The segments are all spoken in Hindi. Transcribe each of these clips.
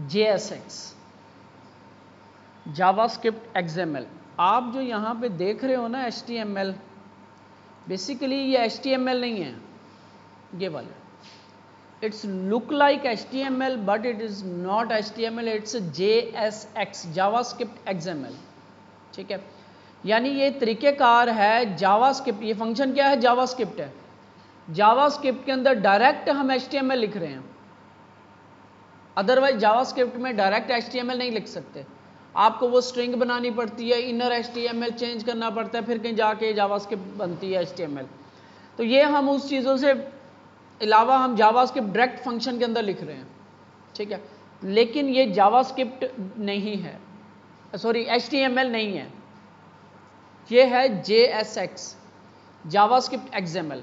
JSX JavaScript XML। आप जो यहाँ पे देख रहे हो ना HTML, बेसिकली ये HTML नहीं है, ये वाले it's look like HTML but it is not HTML, it's JSX JavaScript XML। ठीक है, यानी ये तरीक़ेकार है जावास्क्रिप्ट, ये फंक्शन क्या है, जावास्क्रिप्ट है। जावास्क्रिप्ट के अंदर डायरेक्ट हम HTML लिख रहे हैं, अदरवाइज जावास्क्रिप्ट में डायरेक्ट HTML नहीं लिख सकते, आपको वो स्ट्रिंग बनानी पड़ती है, इनर HTML चेंज करना पड़ता है, फिर कहीं जाके जावास्क्रिप्ट बनती है HTML। तो ये हम उस चीज़ों से अलावा हम जावास्क्रिप्ट डायरेक्ट फंक्शन के अंदर लिख रहे हैं। ठीक है, लेकिन ये जावास्क्रिप्ट नहीं है, सॉरी HTML नहीं है, ये है JSX जावास्क्रिप्ट XML।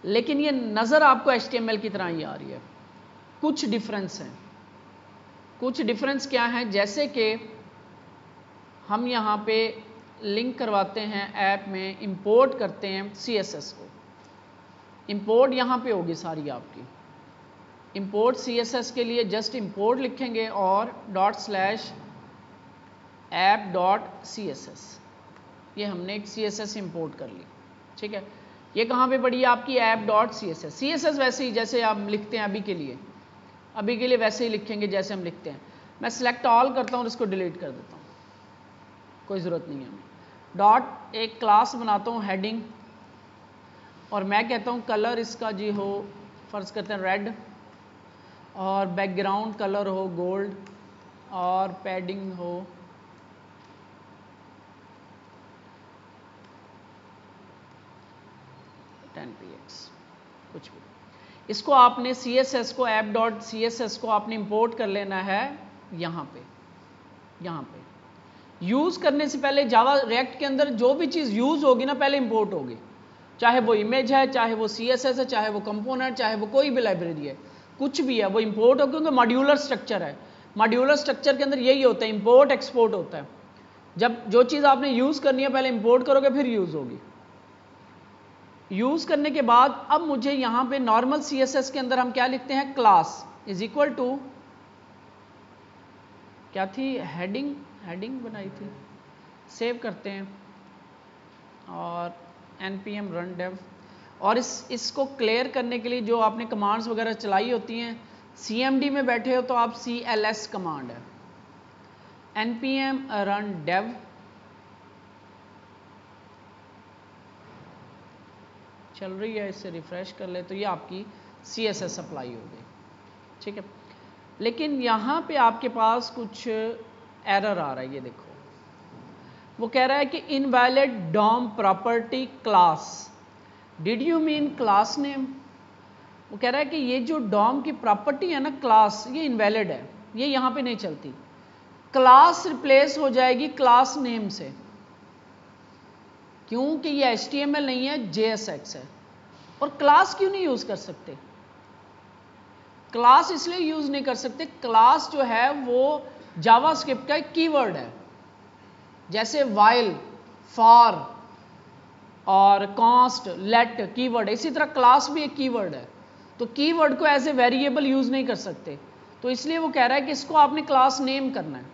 लेकिन ये नज़र आपको HTML की तरह ही आ रही है। कुछ डिफरेंस हैं, कुछ डिफरेंस क्या है, जैसे कि हम यहाँ पे लिंक करवाते हैं ऐप में, इंपोर्ट करते हैं CSS को, इंपोर्ट यहाँ पे होगी सारी आपकी। इंपोर्ट CSS के लिए जस्ट इंपोर्ट लिखेंगे और .app.css, ये हमने एक CSS इंपोर्ट कर ली। ठीक है, ये कहाँ पे पड़ी है आपकी app.css। CSS वैसे ही जैसे आप लिखते हैं अभी के लिए वैसे ही लिखेंगे जैसे हम लिखते हैं। मैं सिलेक्ट ऑल करता हूँ और इसको डिलीट कर देता हूँ, कोई ज़रूरत नहीं है। डॉट एक क्लास बनाता हूँ हेडिंग, और मैं कहता हूँ कलर इसका जी हो, फ़र्ज़ करते हैं रेड, और बैकग्राउंड कलर हो गोल्ड, और पैडिंग हो 10px, कुछ भी। इसको आपने CSS को app.css को आपने इंपोर्ट कर लेना है यहाँ पे। यूज़ करने से पहले जावा रिएक्ट के अंदर जो भी चीज़ यूज़ होगी ना पहले इंपोर्ट होगी, चाहे वो इमेज है, चाहे वो CSS है, चाहे वो कंपोनेंट, चाहे वो कोई भी लाइब्रेरी है, कुछ भी है वो इंपोर्ट होगी, क्योंकि मॉड्यूलर स्ट्रक्चर है। मॉड्यूलर स्ट्रक्चर के अंदर यही होता है, इंपोर्ट एक्सपोर्ट होता है। जब जो चीज़ आपने यूज़ करनी है पहले इंपोर्ट करोगे फिर यूज़ होगी। यूज़ करने के बाद अब मुझे यहाँ पे नॉर्मल CSS के अंदर हम क्या लिखते हैं, क्लास इज इक्वल टू क्या थी, हेडिंग बनाई थी, सेव करते हैं और npm run dev, और इसको क्लियर करने के लिए जो आपने कमांड्स वगैरह चलाई होती हैं, CMD में बैठे हो तो आप CLS कमांड है, npm run dev, चल रही है, इससे रिफ्रेश कर ले तो ये आपकी CSS अप्लाई हो गई। ठीक है, लेकिन यहाँ पे आपके पास कुछ एरर आ रहा है, ये देखो, वो कह रहा है कि invalid DOM property class, did you mean class name. वो कह रहा है कि ये जो डॉम की प्रॉपर्टी है ना क्लास, ये इनवैलिड है, ये यहाँ पे नहीं चलती, क्लास रिप्लेस हो जाएगी क्लास नेम से, क्योंकि ये HTML नहीं है, JSX है। और क्लास क्यों नहीं यूज़ कर सकते, क्लास इसलिए यूज़ नहीं कर सकते, क्लास जो है वो जावास्क्रिप्ट का एक कीवर्ड है, जैसे वाइल, फॉर और कॉन्स्ट, लेट कीवर्ड है, इसी तरह क्लास भी एक कीवर्ड है। तो कीवर्ड को एज ए वेरिएबल यूज़ नहीं कर सकते, तो इसलिए वो कह रहा है कि इसको आपने क्लास नेम करना है।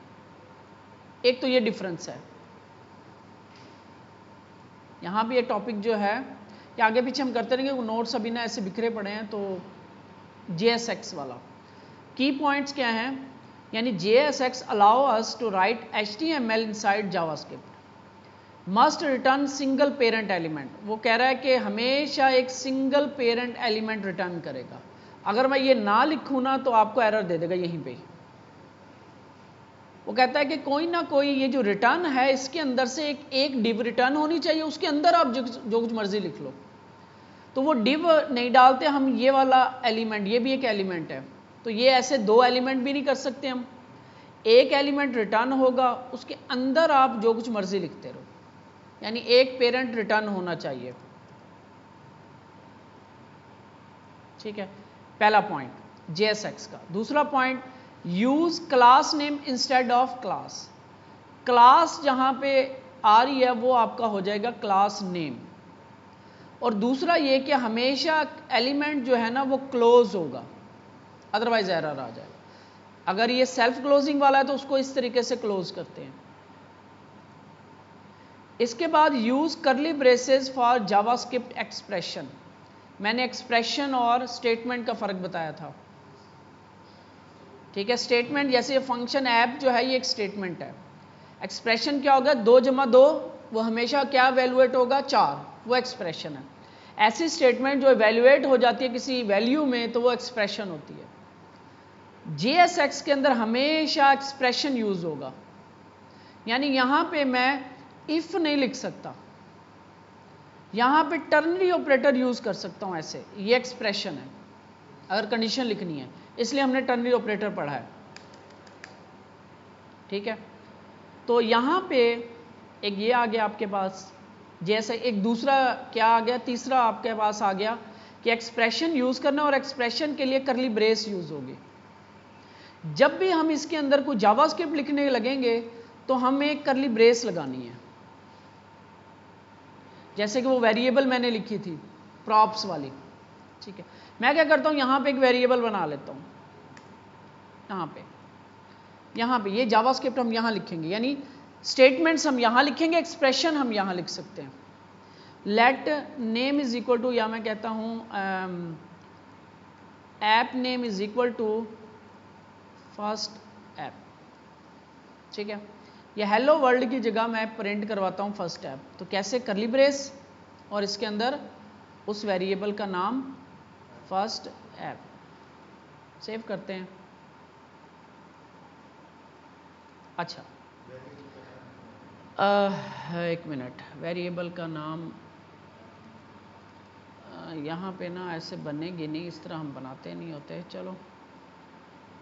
एक तो ये डिफरेंस है। यहाँ भी ये टॉपिक जो है कि आगे पीछे हम करते रहेंगे, वो नोट्स अभी ना ऐसे बिखरे पड़े हैं, तो JSX वाला की पॉइंट्स क्या हैं, यानी JSX allow us to write HTML inside JavaScript, must return single parent element. वो कह रहा है कि हमेशा एक सिंगल पेरेंट एलिमेंट रिटर्न करेगा, अगर मैं ये ना लिखूँ ना तो आपको एरर दे देगा यहीं पे। वो कहता है कि कोई ना कोई ये जो रिटर्न है इसके अंदर से एक डिव रिटर्न होनी चाहिए, उसके अंदर आप जो कुछ मर्जी लिख लो। तो वो डिव नहीं डालते हम, ये वाला एलिमेंट, ये भी एक एलिमेंट है, तो ये ऐसे दो एलिमेंट भी नहीं कर सकते हम, एक एलिमेंट रिटर्न होगा, उसके अंदर आप जो कुछ मर्जी लिखते रहो, यानी एक पेरेंट रिटर्न होना चाहिए। ठीक है, पहला पॉइंट JSX का। दूसरा point, use class name instead of class, class जहां पे आ रही है वो आपका हो जाएगा क्लास नेम। और दूसरा ये कि हमेशा एलिमेंट जो है ना वो क्लोज होगा, अदरवाइज एरर आ जाएगा। अगर ये सेल्फ क्लोजिंग वाला है तो उसको इस तरीके से क्लोज करते हैं। इसके बाद यूज करली ब्रेसेस फॉर जावास्क्रिप्ट एक्सप्रेशन। मैंने एक्सप्रेशन और स्टेटमेंट का फर्क बताया था, ठीक है। स्टेटमेंट जैसे ये फंक्शन ऐप जो है ये एक स्टेटमेंट है। एक्सप्रेशन क्या होगा, 2 + 2 वो हमेशा क्या वैल्यूएट होगा, 4, वो एक्सप्रेशन है। ऐसी स्टेटमेंट जो वैल्यूएट हो जाती है किसी वैल्यू में तो वो एक्सप्रेशन होती है। JSX के अंदर हमेशा एक्सप्रेशन यूज होगा, यानी यहां पे मैं इफ नहीं लिख सकता, यहां पे टर्नरी ऑपरेटर यूज कर सकता हूं ऐसे, ये एक्सप्रेशन है अगर कंडीशन लिखनी है, इसलिए हमने टर्नरी ऑपरेटर पढ़ा है, ठीक है। तो यहां पे एक ये आ गया आपके पास, जैसे एक दूसरा क्या आ गया, तीसरा आपके पास आ गया कि एक्सप्रेशन यूज करना, और एक्सप्रेशन के लिए करली ब्रेस यूज होगी। जब भी हम इसके अंदर कोई जावास्क्रिप्ट लिखने लगेंगे तो हमें एक करली ब्रेस लगानी है। जैसे कि वो वेरिएबल मैंने लिखी थी प्रॉप्स वाली, ठीक है। मैं क्या करता हूं, यहां पे एक वेरिएबल बना लेता हूं, यहां पे ये जावास्क्रिप्ट हम यहां लिखेंगे, यानी स्टेटमेंट्स हम यहां लिखेंगे, एक्सप्रेशन हम यहां लिख सकते हैं। Let name is equal to, या मैं कहता हूं app name is equal to first app, ठीक है। ये हेलो वर्ल्ड की जगह मैं प्रिंट करवाता हूं फर्स्ट ऐप। तो कैसे, करली ब्रेस और इसके अंदर उस वेरिएबल का नाम फर्स्ट ऐप। सेव करते हैं। अच्छा एक मिनट, वेरिएबल का नाम यहाँ पे ना ऐसे बनेगी नहीं, इस तरह हम बनाते नहीं होते। चलो,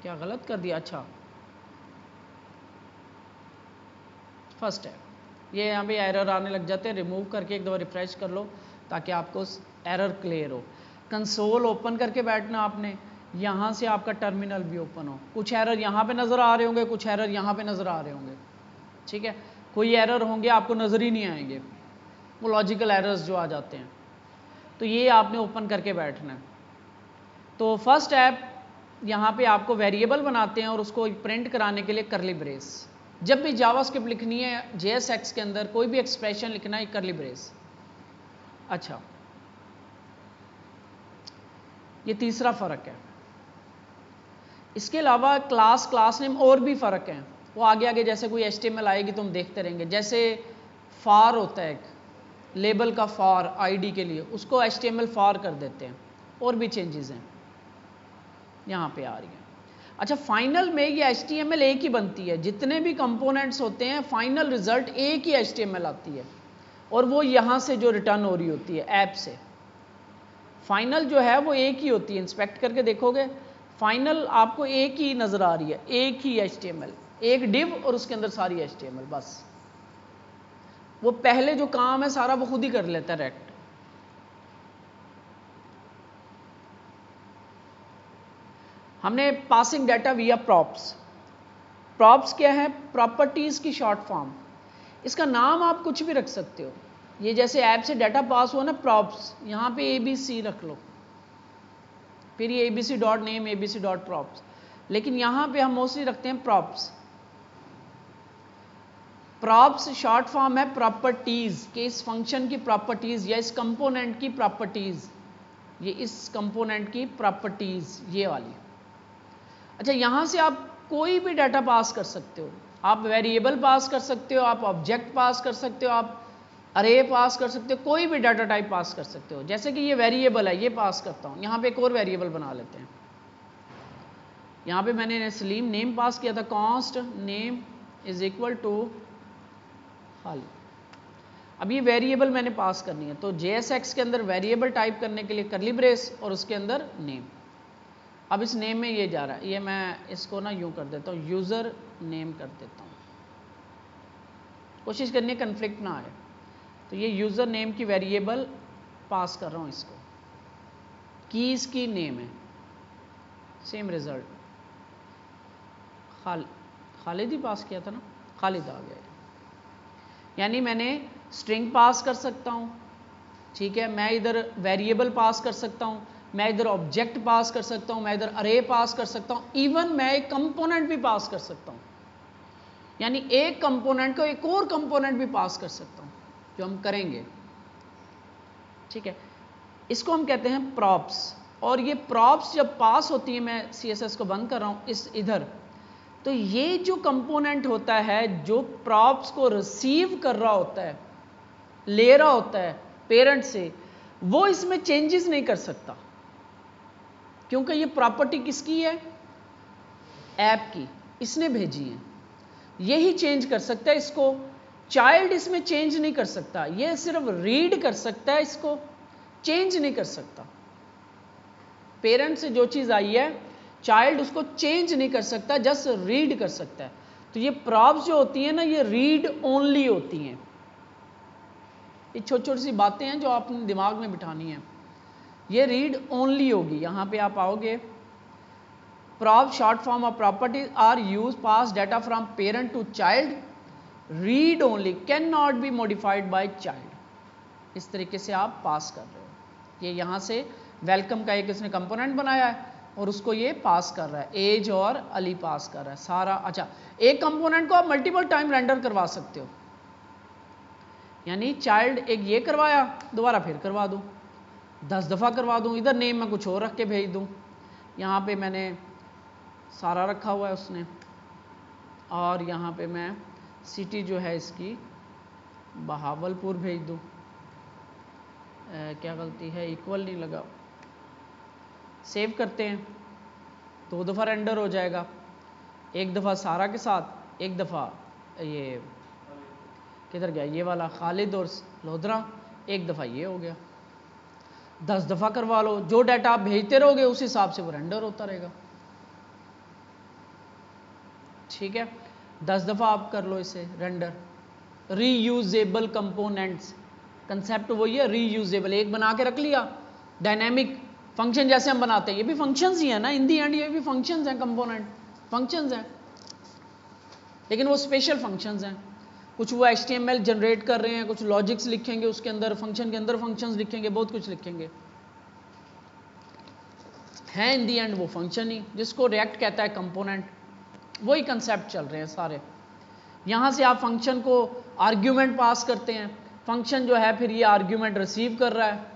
क्या गलत कर दिया, अच्छा फर्स्ट है, ये यहाँ पे एरर आने लग जाते हैं, रिमूव करके एक दफ़ा रिफ्रेश कर लो ताकि आपको एरर क्लियर हो। कंसोल ओपन करके बैठना आपने, यहाँ से आपका टर्मिनल भी ओपन हो। कुछ एरर यहाँ पे नज़र आ रहे होंगे, कुछ एरर यहाँ पे नज़र आ रहे होंगे, ठीक है। कोई एरर होंगे आपको नज़र ही नहीं आएंगे, वो लॉजिकल एरर्स जो आ जाते हैं। तो ये आपने ओपन करके बैठना है। तो फर्स्ट ऐप यहाँ पे आपको वेरिएबल बनाते हैं और उसको प्रिंट कराने के लिए करली ब्रेस। जब भी जावास्क्रिप्ट लिखनी है JSX के अंदर, कोई भी एक्सप्रेशन लिखना है, करली ब्रेस। अच्छा, ये तीसरा फर्क है। इसके अलावा क्लास नेम और भी फर्क हैं, वो आगे आगे जैसे कोई HTML आएगी तो हम देखते रहेंगे। जैसे फॉर होता है एक, लेबल का फॉर ID के लिए, उसको HTML फॉर कर देते हैं। और भी चेंजेस हैं यहाँ पे आ रही हैं। अच्छा, फाइनल में ये HTML एक ही बनती है, जितने भी कंपोनेंट्स होते हैं फाइनल रिजल्ट एक ही HTML आती है, और वो यहाँ से जो रिटर्न हो रही होती है ऐप से, फाइनल जो है वो एक ही होती है। इंस्पेक्ट करके देखोगे फाइनल आपको एक ही नज़र आ रही है, एक ही HTML, एक डिव और उसके अंदर सारी HTML, बस। वो पहले जो काम है सारा वो खुद ही कर लेता है रेक्ट। हमने पासिंग डाटा विया प्रॉप्स। प्रॉप्स क्या है, प्रॉपर्टीज की शॉर्ट फॉर्म। इसका नाम आप कुछ भी रख सकते हो। ये जैसे ऐप से डाटा पास हुआ ना, प्रॉप्स, यहाँ पे ABC रख लो, फिर ये abc.name abc.props, लेकिन यहाँ पे हम मोस्टली रखते हैं प्रॉप्स। प्रॉप्स शॉर्ट फॉर्म है प्रॉपर्टीज के, इस फंक्शन की प्रॉपर्टीज या इस कंपोनेंट की प्रॉपर्टीज, ये इस कंपोनेंट की प्रॉपर्टीज, ये वाली। अच्छा, यहाँ से आप कोई भी डाटा पास कर सकते हो। आप वेरिएबल पास कर सकते हो, आप ऑब्जेक्ट पास कर सकते हो, आप अरे पास कर सकते हो, कोई भी डाटा टाइप पास कर सकते हो। जैसे कि ये वेरिएबल है, ये पास करता हूँ। यहाँ पे एक और वेरिएबल बना लेते हैं। यहाँ पे मैंने सलीम नेम पास किया था, const name is equal to हल। अब ये वेरिएबल मैंने पास करनी है, तो JSX के अंदर वेरिएबल टाइप करने के लिए करली ब्रेस और उसके अंदर नेम। अब इस नेम में ये जा रहा है, ये मैं इसको ना यूं कर देता हूँ, यूज़र नेम कर देता हूँ, कोशिश करनी है कन्फ्लिक्ट ना आए। तो ये यूज़र नेम की वेरिएबल पास कर रहा हूँ इसको, कीज़ की नेम है, सेम रिजल्ट। खालिद ही पास किया था ना, खालिद आ गया। यानी मैंने स्ट्रिंग पास कर सकता हूँ, ठीक है। मैं इधर वेरिएबल पास कर सकता हूँ, मैं इधर ऑब्जेक्ट पास कर सकता हूं, मैं इधर अरे पास कर सकता हूं, इवन मैं एक कंपोनेंट भी पास कर सकता हूं, यानी एक कंपोनेंट को एक और कंपोनेंट भी पास कर सकता हूं, जो हम करेंगे। ठीक है, इसको हम कहते हैं प्रॉप्स। और ये प्रॉप्स जब पास होती है, मैं CSS को बंद कर रहा हूं इस इधर, तो ये जो कंपोनेंट होता है जो प्रॉप्स को रिसीव कर रहा होता है, ले रहा होता है पेरेंट से, वो इसमें चेंजेस नहीं कर सकता, क्योंकि ये प्रॉपर्टी किसकी है? ऐप की, इसने भेजी है, यही चेंज कर सकता है इसको। चाइल्ड इसमें चेंज नहीं कर सकता, ये सिर्फ रीड कर सकता है, इसको चेंज नहीं कर सकता। पेरेंट से जो चीज आई है, चाइल्ड उसको चेंज नहीं कर सकता, जस्ट रीड कर सकता है। तो ये प्रॉप्स जो होती हैं ना, ये रीड ओनली होती हैं। ये छोटी छोटी सी बातें हैं जो आपने दिमाग में बिठानी है। ये रीड ओनली होगी। यहां पे आप आओगे, prop short form of properties are use pass data from parent to child, read only, can not be modified by child. इस तरीके से आप पास कर रहे हो। ये यहां से वेलकम का एक इसने कंपोनेंट बनाया है और उसको ये पास कर रहा है, एज और अली पास कर रहा है सारा। अच्छा, एक कंपोनेंट को आप मल्टीपल टाइम रेंडर करवा सकते हो, यानी चाइल्ड एक ये करवाया, दोबारा फिर करवा दूं, 10 दफ़ा करवा दूं, इधर नेम में कुछ और रख के भेज दूं, यहाँ पे मैंने सारा रखा हुआ है उसने, और यहाँ पे मैं सिटी जो है इसकी बहावलपुर भेज दूं। क्या गलती है, इक्वल नहीं लगा। सेव करते हैं, 2 दफ़ा रेंडर हो जाएगा, एक दफ़ा सारा के साथ, एक दफ़ा ये किधर गया ये वाला खालिद और लोधरा, एक दफ़ा ये हो गया। 10 दफ़ा करवा लो, जो डाटा आप भेजते रहोगे उस हिसाब से वो रेंडर होता रहेगा। ठीक है, 10 दफ़ा आप कर लो इसे रेंडर। रीयूजेबल कंपोनेंट्स, कंसेप्ट वही है, रीयूजेबल। एक बना के रख लिया, डायनेमिक फंक्शन जैसे हम बनाते हैं, ये भी फंक्शंस ही है ना, इन दी एंड ये भी फंक्शंस हैं, कंपोनेंट फंक्शंस हैं, लेकिन वो स्पेशल फंक्शंस हैं। कुछ वो HTML जनरेट कर रहे हैं, कुछ लॉजिक्स लिखेंगे उसके अंदर, फंक्शन के अंदर फंक्शंस लिखेंगे, बहुत कुछ लिखेंगे, है इन दी एंड वो फंक्शन ही, जिसको रिएक्ट कहता है कंपोनेंट। वही कंसेप्ट चल रहे हैं सारे। यहां से आप फंक्शन को आर्ग्यूमेंट पास करते हैं, फंक्शन जो है फिर ये आर्ग्यूमेंट रिसीव कर रहा है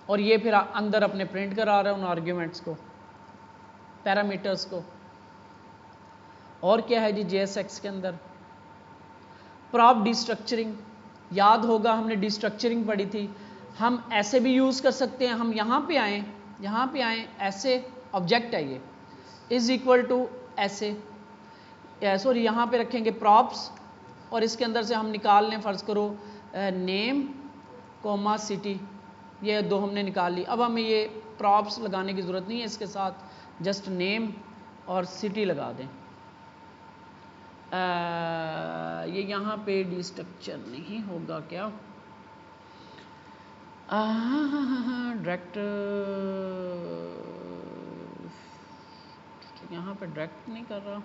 और ये फिर अंदर अपने प्रिंट करा रहा है उन आर्ग्यूमेंट्स को, पैरामीटर्स को। और क्या है जी JSX के अंदर? प्रॉप डिस्ट्रक्चरिंग, याद होगा हमने डिस्ट्रक्चरिंग पढ़ी थी। हम ऐसे भी यूज़ कर सकते हैं, हम यहाँ पे आए, ऐसे ऑब्जेक्ट है ये, इज इक्वल टू ऐसे, सॉरी यहाँ पे रखेंगे प्रॉप्स, और इसके अंदर से हम निकाल लें, फ़र्ज़ करो नेम कोमा सिटी, ये दो हमने निकाल ली। अब हमें ये प्रॉप्स लगाने की ज़रूरत नहीं है, इसके साथ जस्ट नेम और सिटी लगा दें। ये यहाँ पे डिस्ट्रक्चर नहीं होगा क्या? डायरेक्ट यहाँ पे डायरेक्ट नहीं कर रहा।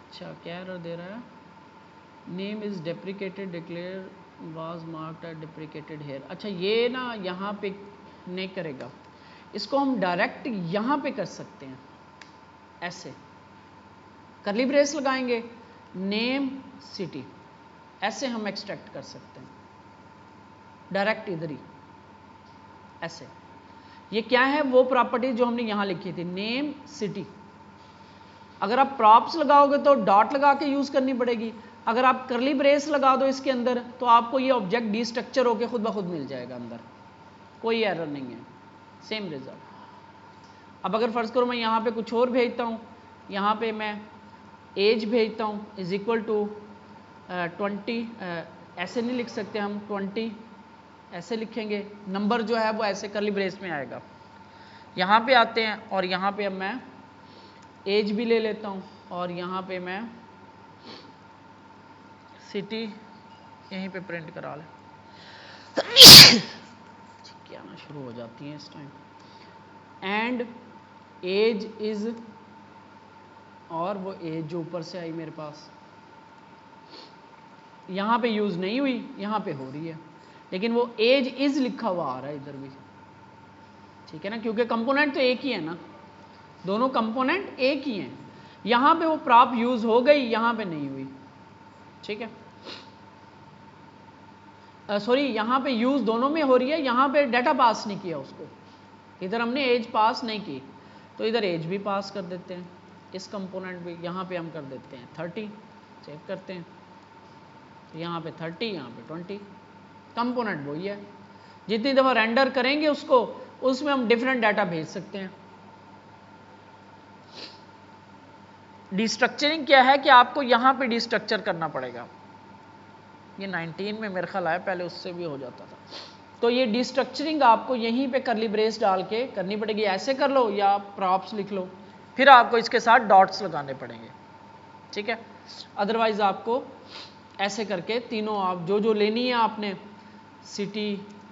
अच्छा, क्या एरर दे रहा है? Name is deprecated, declare was marked as deprecated here. अच्छा, ये ना यहाँ पे नहीं करेगा, इसको हम डायरेक्ट यहाँ पे कर सकते हैं, ऐसे करली ब्रेस लगाएंगे, नेम सिटी, ऐसे हम एक्सट्रैक्ट कर सकते हैं डायरेक्ट इधर ही, ऐसे। ये क्या है? वो प्रॉपर्टी जो हमने यहाँ लिखी थी, नेम सिटी। अगर आप प्रॉप्स लगाओगे तो डॉट लगा के यूज़ करनी पड़ेगी, अगर आप करली ब्रेस लगा दो इसके अंदर तो आपको ये ऑब्जेक्ट डिस्ट्रक्चर होकर खुद ब खुद मिल जाएगा अंदर, कोई एरर नहीं है, सेम रिजल्ट। अब अगर फ़र्ज़ करो मैं यहाँ पे कुछ और भेजता हूँ, यहाँ पे मैं एज भेजता हूँ इज़ इक्वल टू 20, ऐसे नहीं लिख सकते हम, 20 ऐसे लिखेंगे, नंबर जो है वो ऐसे करली ब्रेस में आएगा। यहाँ पे आते हैं और यहाँ पे अब मैं एज भी ले लेता हूँ और यहाँ पे मैं सिटी यहीं पे प्रिंट करा लें। क्या ना शुरू हो जाती हैं इस टाइम। एंड एज इज़, और वो एज जो ऊपर से आई मेरे पास, यहाँ पे यूज़ नहीं हुई, यहाँ पे हो रही है, लेकिन वो एज इज लिखा हुआ आ रहा है इधर भी, ठीक है ना, क्योंकि कंपोनेंट तो एक ही है ना, दोनों कंपोनेंट एक ही हैं। यहाँ पे वो प्रॉप यूज़ हो गई, यहाँ पे नहीं हुई, ठीक है, सॉरी यहाँ पे यूज़ दोनों में हो रही है, यहाँ पे डाटा पास नहीं किया उसको, इधर हमने एज पास नहीं की, तो इधर एज भी पास कर देते हैं, इस कंपोनेंट भी यहाँ पे हम कर देते हैं 30, सेव करते हैं, यहाँ पे 30, यहाँ पे 20, कंपोनेंट वही है, जितनी दफ़ा रेंडर करेंगे उसको, उसमें हम डिफरेंट डाटा भेज सकते हैं। डिस्ट्रक्चरिंग क्या है कि आपको यहाँ पे डिस्ट्रक्चर करना पड़ेगा, ये 19 में मेरे ख्याल आया, पहले उससे भी हो जाता था, तो ये डिस्ट्रक्चरिंग आपको यहीं पे करली ब्रेस डाल के करनी पड़ेगी, ऐसे कर लो या प्रॉप्स लिख लो, फिर आपको इसके साथ डॉट्स लगाने पड़ेंगे, ठीक है, अदरवाइज आपको ऐसे करके तीनों आप जो जो लेनी है आपने, सिटी,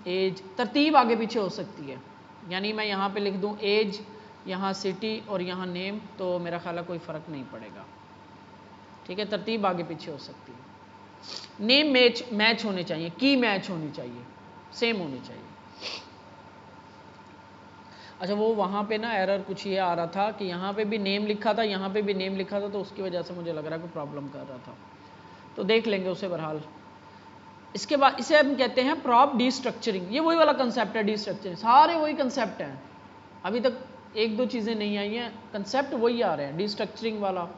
एज, तरतीब आगे पीछे हो सकती है, यानी मैं यहाँ पे लिख दूँ एज, यहाँ सिटी और यहाँ नेम, तो मेरा ख्याल है कोई फ़र्क नहीं पड़ेगा, ठीक है, तरतीब आगे पीछे हो सकती है। नेम मैच होने चाहिए, की मैच होनी चाहिए, सेम होनी चाहिए। अच्छा, वो वहाँ पे ना एरर कुछ ये आ रहा था कि यहाँ पे भी नेम लिखा था, यहाँ पे भी नेम लिखा था, तो उसकी वजह से मुझे लग रहा है कि प्रॉब्लम कर रहा था, तो देख लेंगे उसे बहरहाल। इसके बाद इसे हम कहते हैं प्रॉप डिस्ट्रक्चरिंग, ये वही वाला कंसेप्ट है, डिस्ट्रक्चरिंग सारे वही कंसेप्ट हैं, अभी तक एक दो चीज़ें नहीं आई हैं, कंसेप्ट वही आ रहे हैं, डिस्ट्रक्चरिंग वाला।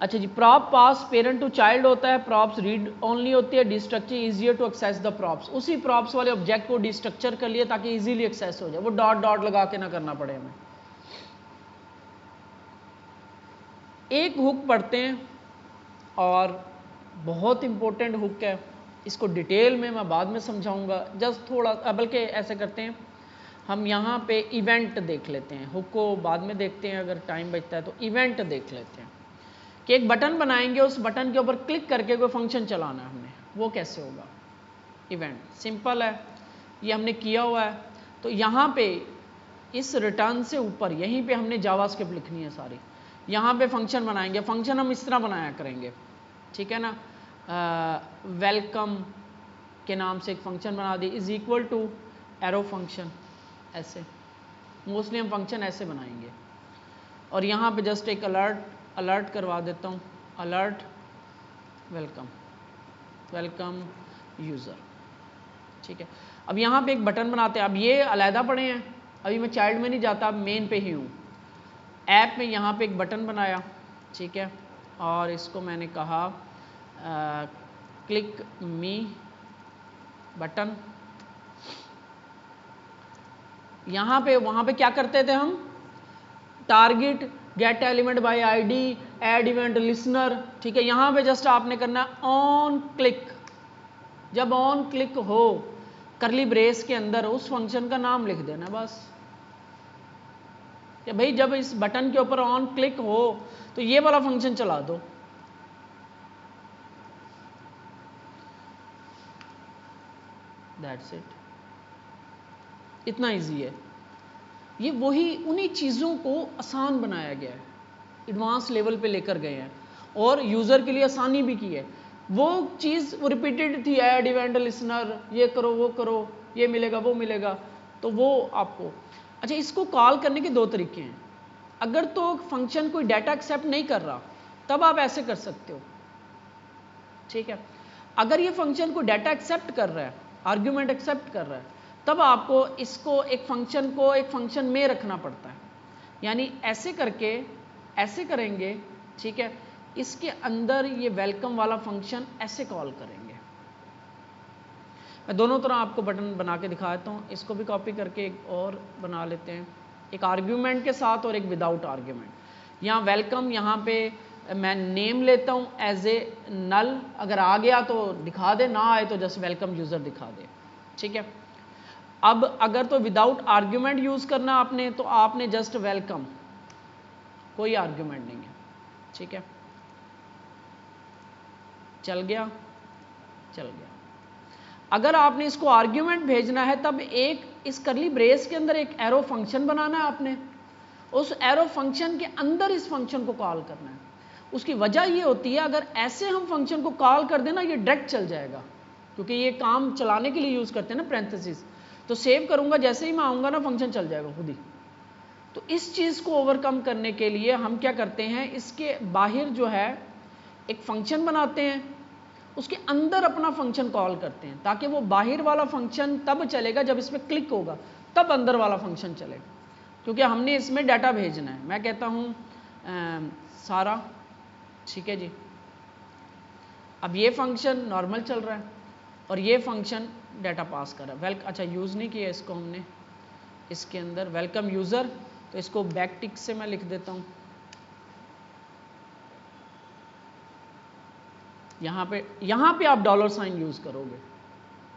अच्छा जी, prop pass parent to child होता है, प्रॉप्स रीड ओनली होती है, destructure easier to access the props, उसी प्रॉप्स वाले ऑब्जेक्ट को डिस्ट्रक्चर कर लिए ताकि इजीली एक्सेस हो जाए, वो डॉट डॉट लगा के ना करना पड़े हमें। एक हुक पढ़ते हैं और बहुत इंपॉर्टेंट हुक है, इसको डिटेल में मैं बाद में समझाऊंगा, जस्ट थोड़ा, बल्कि ऐसे करते हैं हम यहाँ पे इवेंट देख लेते हैं, हुक को बाद में देखते हैं अगर टाइम बचता है, तो इवेंट देख लेते हैं कि एक बटन बनाएंगे, उस बटन के ऊपर क्लिक करके कोई फंक्शन चलाना है हमने, वो कैसे होगा। इवेंट सिंपल है, ये हमने किया हुआ है, तो यहाँ पे इस रिटर्न से ऊपर यहीं पे हमने जावास्क्रिप्ट लिखनी है सारी, यहाँ पे फंक्शन बनाएंगे, फंक्शन हम इस तरह बनाया करेंगे, ठीक है ना, वेलकम के नाम से एक फंक्शन बना दी, is equal to arrow function, ऐसे मोस्टली हम फंक्शन ऐसे बनाएंगे, और यहाँ पे जस्ट एक अलर्ट करवा देता हूँ, अलर्ट वेलकम यूज़र, ठीक है। अब यहाँ पे एक बटन बनाते हैं, अब ये अलहदा पड़े हैं, अभी मैं चाइल्ड में नहीं जाता, अब मेन पे ही हूँ, ऐप में यहाँ पे एक बटन बनाया, ठीक है, और इसको मैंने कहा क्लिक मी बटन, यहाँ पे वहाँ पे क्या करते थे हम, target, gate element by ID, add event listener, ठीक है, यहाँ पे जस्ट आपने करना ऑन क्लिक, जब ऑन क्लिक हो करली ब्रेस के अंदर उस फंक्शन का नाम लिख देना बस, कि भाई जब इस बटन के ऊपर ऑन क्लिक हो तो ये वाला फंक्शन चला दो, दैट्स इट, इतना इजी है। ये वही उन्हीं चीज़ों को आसान बनाया गया है, एडवांस लेवल पे लेकर गए हैं और यूज़र के लिए आसानी भी की है। वो चीज़ वो रिपीटेड थी, ऐड इवेंट लिसनर, ये करो वो करो, ये मिलेगा वो मिलेगा, तो वो आपको, अच्छा इसको कॉल करने के दो तरीके हैं, अगर तो फंक्शन कोई डाटा एक्सेप्ट नहीं कर रहा तब आप ऐसे कर सकते हो, ठीक है, अगर ये फंक्शन को डाटा एक्सेप्ट कर रहा है, आर्ग्यूमेंट एक्सेप्ट कर रहा है, तब आपको इसको एक फंक्शन में रखना पड़ता है, यानी ऐसे करके ऐसे करेंगे, ठीक है, इसके अंदर ये वेलकम वाला फंक्शन ऐसे कॉल करेंगे। मैं दोनों तरह आपको बटन बना के दिखाता हूँ, इसको भी कॉपी करके एक और बना लेते हैं, एक आर्ग्यूमेंट के साथ और एक विदाउट आर्ग्यूमेंट। यहाँ वेलकम, यहाँ पे मैं नेम लेता हूँ एज ए नल, अगर आ गया तो दिखा दे, ना आए तो जस्ट वेलकम यूज़र दिखा दे, ठीक है। अब अगर तो विदाउट आर्ग्यूमेंट यूज़ करना आपने, तो आपने जस्ट वेलकम, कोई आर्ग्यूमेंट नहीं है, ठीक है, चल गया। अगर आपने इसको आर्ग्यूमेंट भेजना है तब एक इस करली ब्रेस के अंदर एक एरो फंक्शन बनाना है आपने, उस एरो फंक्शन के अंदर इस फंक्शन को कॉल करना है, उसकी वजह ये होती है, अगर ऐसे हम फंक्शन को कॉल कर देना ये डायरेक्ट चल जाएगा, क्योंकि ये काम चलाने के लिए यूज़ करते हैं ना पैरेंथेसिस। तो सेव करूँगा, जैसे ही मैं आऊँगा ना फंक्शन चल जाएगा खुद ही। तो इस चीज़ को ओवरकम करने के लिए हम क्या करते हैं, इसके बाहर जो है एक फंक्शन बनाते हैं, उसके अंदर अपना फंक्शन कॉल करते हैं, ताकि वो बाहर वाला फंक्शन तब चलेगा जब इसमें क्लिक होगा, तब अंदर वाला फंक्शन चलेगा, क्योंकि हमने इसमें डाटा भेजना है। मैं कहता हूँ सारा, ठीक है जी, अब ये फंक्शन नॉर्मल चल रहा है और ये फंक्शन डाटा पास कर रहा है। अच्छा यूज़ नहीं किया इसको हमने, इसके अंदर वेलकम यूज़र, तो इसको बैक टिक से मैं लिख देता हूँ। यहाँ पे आप डॉलर साइन यूज़ करोगे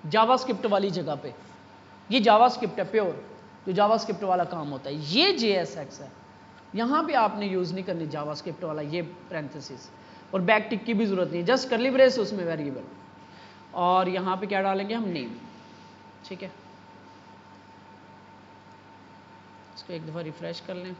जावास्क्रिप्ट वाली जगह पे। ये जावास्क्रिप्ट है प्योर, जो जावास्क्रिप्ट वाला काम होता है। ये JSX है, यहाँ पे आपने यूज़ नहीं करनी जावास्क्रिप्ट वाला ये पैरेंथेसिस, और बैक टिक की भी ज़रूरत नहीं, जस्ट कर्ली ब्रेस उसमें वेरिएबल, और यहाँ पे क्या डालेंगे हम, नेम। ठीक है, इसको एक दफ़ा रिफ्रेश कर लें।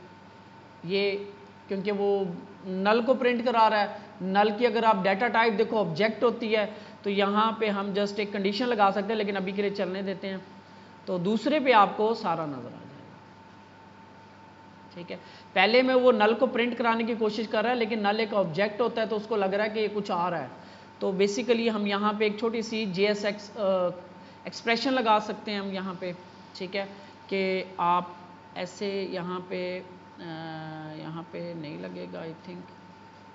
ये क्योंकि वो नल को प्रिंट करा रहा है, नल की अगर आप डाटा टाइप देखो ऑब्जेक्ट होती है, तो यहाँ पे हम जस्ट एक कंडीशन लगा सकते हैं, लेकिन अभी के लिए चलने देते हैं। तो दूसरे पे आपको सारा नज़र आ जाएगा। ठीक है, पहले में वो नल को प्रिंट कराने की कोशिश कर रहा है, लेकिन नल एक ऑब्जेक्ट होता है तो उसको लग रहा है कि ये कुछ आ रहा है। तो बेसिकली हम यहाँ पे एक छोटी सी JSX एक्सप्रेशन लगा सकते हैं हम यहाँ पे। ठीक है, कि आप ऐसे यहाँ पे नहीं लगेगा, आई थिंक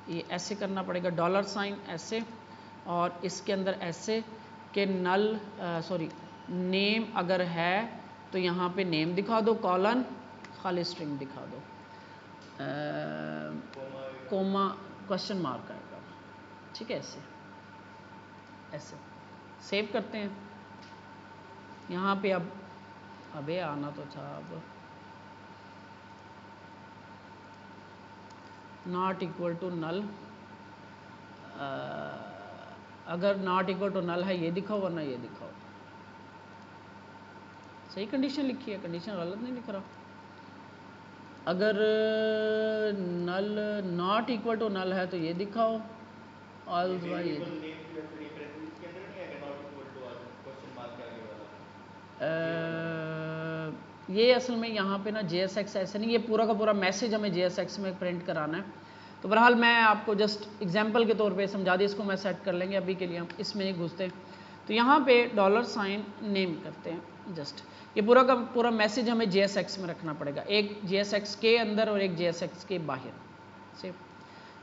ये ऐसे करना पड़ेगा, डॉलर साइन ऐसे, और इसके अंदर ऐसे कि नल नेम अगर है तो यहाँ पे नेम दिखा दो, कॉलन खाली स्ट्रिंग दिखा दो, कोमा क्वेश्चन मार्क आएगा। ठीक है, ऐसे सेव करते हैं। यहाँ पे अब अबे आना तो था, अब नॉट इक्वल टू नल, अगर नॉट इक्वल टू नल है ये दिखाओ, वरना ये दिखाओ। सही कंडीशन लिखी है, कंडीशन गलत नहीं लिख रहा। अगर नल नॉट इक्वल टू नल है तो ये दिखाओ, ऑल ये असल में यहाँ पे ना JSX ऐसे नहीं, ये पूरा का पूरा मैसेज हमें JSX में प्रिंट कराना है। तो बहरहाल मैं आपको जस्ट एग्जांपल के तौर पे समझा दी, इसको मैं सेट कर लेंगे, अभी के लिए हम इसमें नहीं घुसते। तो यहाँ पे डॉलर साइन नेम करते हैं, जस्ट ये पूरा का पूरा मैसेज हमें JSX में रखना पड़ेगा, एक JSX के अंदर और एक JSX के बाहर से।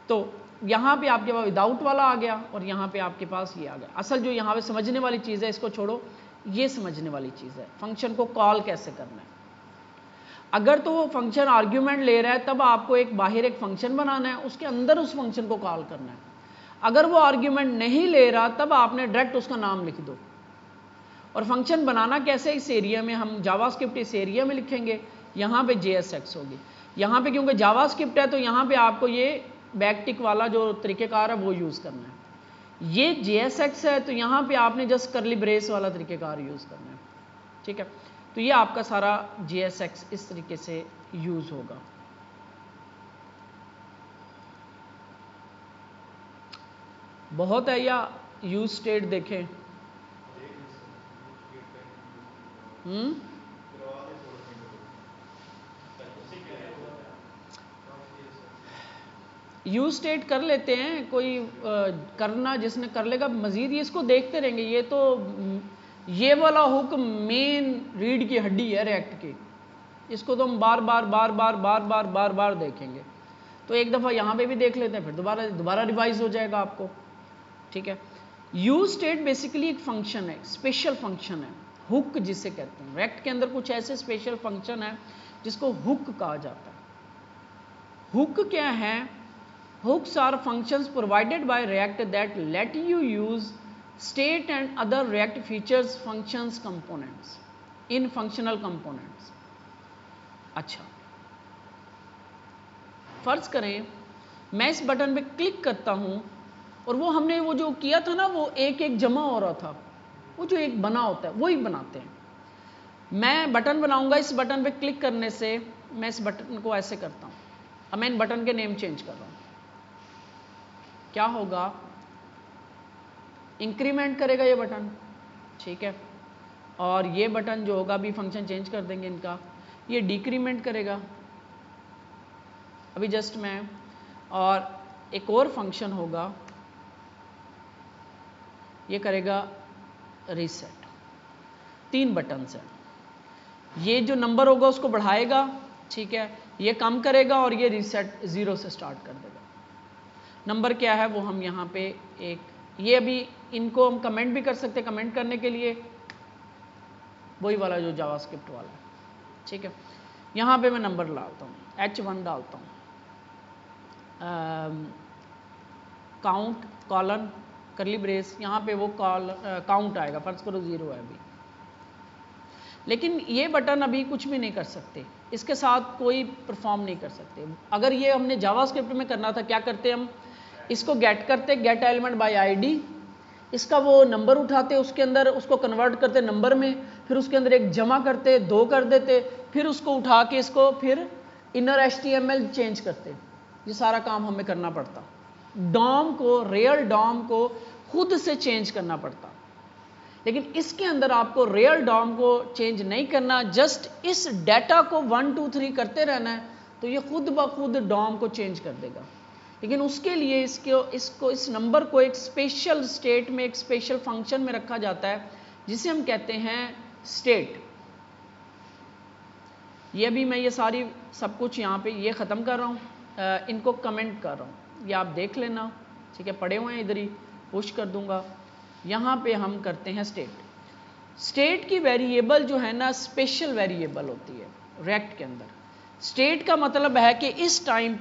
तो यहाँ पे आपके पास विदाउट वाला आ गया और यहाँ पे आपके पास ये आ गया। असल जो यहाँ पे समझने वाली चीज़ है, इसको छोड़ो, ये समझने वाली चीज़ है फंक्शन को कॉल कैसे करना है। अगर तो वो फंक्शन आर्ग्यूमेंट ले रहा है तब आपको एक बाहर एक फंक्शन बनाना है, उसके अंदर उस फंक्शन को कॉल करना है। अगर वो आर्ग्यूमेंट नहीं ले रहा तब आपने डायरेक्ट उसका नाम लिख दो। और फंक्शन बनाना कैसे, इस एरिया में हम जावास्क्रिप्ट इस एरिया में लिखेंगे, यहाँ पे JSX होगी। यहाँ पे क्योंकि जावास्क्रिप्ट है तो यहाँ पे आपको ये बैकटिक वाला जो तरीक़ेकार है वो यूज़ करना है। ये JSX है तो यहाँ पे आपने जस्ट करली ब्रेस वाला तरीक़ेकार यूज़ करना है। ठीक है, तो ये आपका सारा JSX इस तरीके से यूज़ होगा। बहुत है या यूज स्टेट देखें? यूज स्टेट कर लेते हैं, कोई करना जिसने कर लेगा मजीद, ये इसको देखते रहेंगे। ये तो ये वाला हुक मेन रीढ़ की हड्डी है रिएक्ट की, इसको तो हम बार बार देखेंगे। तो एक दफ़ा यहाँ पे भी देख लेते हैं, फिर दोबारा रिवाइज हो जाएगा आपको। ठीक है, यूज स्टेट बेसिकली एक फंक्शन है, स्पेशल फंक्शन है, हुक जिसे कहते हैं। रिएक्ट के अंदर कुछ ऐसे स्पेशल फंक्शन है जिसको हुक कहा जाता है। हुक क्या है? Hooks are functions provided by React that let you use state and other React features functions components in functional components। अच्छा, फर्ज करें मैं इस बटन पे क्लिक करता हूं और वो हमने वो जो किया था ना, वो एक एक जमा हो रहा था, वो जो एक बना होता है वही बनाते हैं। मैं बटन बनाऊंगा, इस बटन पे क्लिक करने से मैं इस बटन को ऐसे करता हूं। अब मैं इन बटन के नेम चेंज कर रहा हूं, क्या होगा, इंक्रीमेंट करेगा ये बटन, ठीक है, और ये बटन जो होगा, अभी फंक्शन चेंज कर देंगे इनका, ये डिक्रीमेंट करेगा अभी जस्ट मैं, और एक और फंक्शन होगा, ये करेगा रीसेट। 3 बटन है, ये जो नंबर होगा उसको बढ़ाएगा, ठीक है, ये कम करेगा और ये रीसेट 0 से स्टार्ट कर देगा। नंबर क्या है वो हम यहाँ पे एक, ये अभी इनको हम कमेंट भी कर सकते हैं, कमेंट करने के लिए वही वाला जो जावास्क्रिप्ट वाला है, ठीक है। यहाँ पे मैं नंबर डालता हूँ, H1 डालता हूँ, काउंट कॉलन करली ब्रेस, यहाँ पे वो काउंट आएगा, फर्ज करो 0 है अभी, लेकिन ये बटन अभी कुछ भी नहीं कर सकते, इसके साथ कोई परफॉर्म नहीं कर सकते। अगर ये हमने जावास्क्रिप्ट में करना था, क्या करते हम, इसको गेट करते, गेट एलिमेंट बाय आईडी, इसका वो नंबर उठाते, उसके अंदर उसको कन्वर्ट करते नंबर में, फिर उसके अंदर एक जमा करते, 2 कर देते, फिर उसको उठा के इसको फिर इनर HTML चेंज करते, ये सारा काम हमें करना पड़ता। डॉम को, रियल डॉम को खुद से चेंज करना पड़ता, लेकिन इसके अंदर आपको रियल डॉम को चेंज नहीं करना, जस्ट इस डाटा को 1 2 3 करते रहना है, तो ये खुद ब खुद डॉम को चेंज कर देगा। लेकिन उसके लिए इस नंबर को एक स्पेशल स्टेट में, एक स्पेशल फंक्शन में रखा जाता है, जिसे हम कहते हैं स्टेट। ये अभी मैं ये सारी सब कुछ यहाँ पे ये ख़त्म कर रहा हूँ, इनको कमेंट कर रहा हूँ, ये आप देख लेना, ठीक है, पड़े हुए हैं इधर ही, पुश कर दूंगा। यहाँ पे हम करते हैं स्टेट। स्टेट की वेरिएबल जो है ना, स्पेशल वेरिएबल होती है रिएक्ट के अंदर। स्टेट का मतलब है कि इस टाइम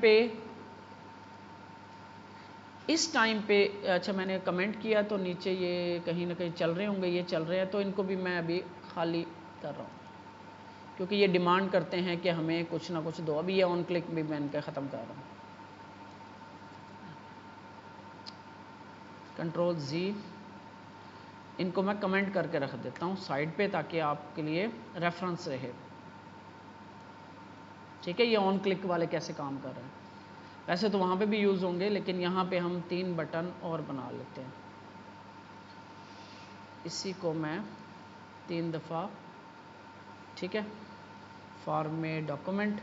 पे, अच्छा मैंने कमेंट किया तो नीचे ये कहीं ना कहीं चल रहे होंगे, ये चल रहे हैं, तो इनको भी मैं अभी खाली कर रहा हूँ, क्योंकि ये डिमांड करते हैं कि हमें कुछ ना कुछ दो। अभी ये ऑन क्लिक भी मैं इनका ख़त्म कर रहा हूँ, Ctrl+Z, इनको मैं कमेंट करके रख देता हूँ साइड पे, ताकि आपके लिए रेफरेंस रहे, ठीक है। ये ऑन क्लिक वाले कैसे काम कर रहे हैं, वैसे तो वहाँ पे भी यूज़ होंगे, लेकिन यहाँ पे हम 3 बटन और बना लेते हैं। इसी को मैं 3 दफ़ा, ठीक है, फॉर्मेट डॉक्यूमेंट,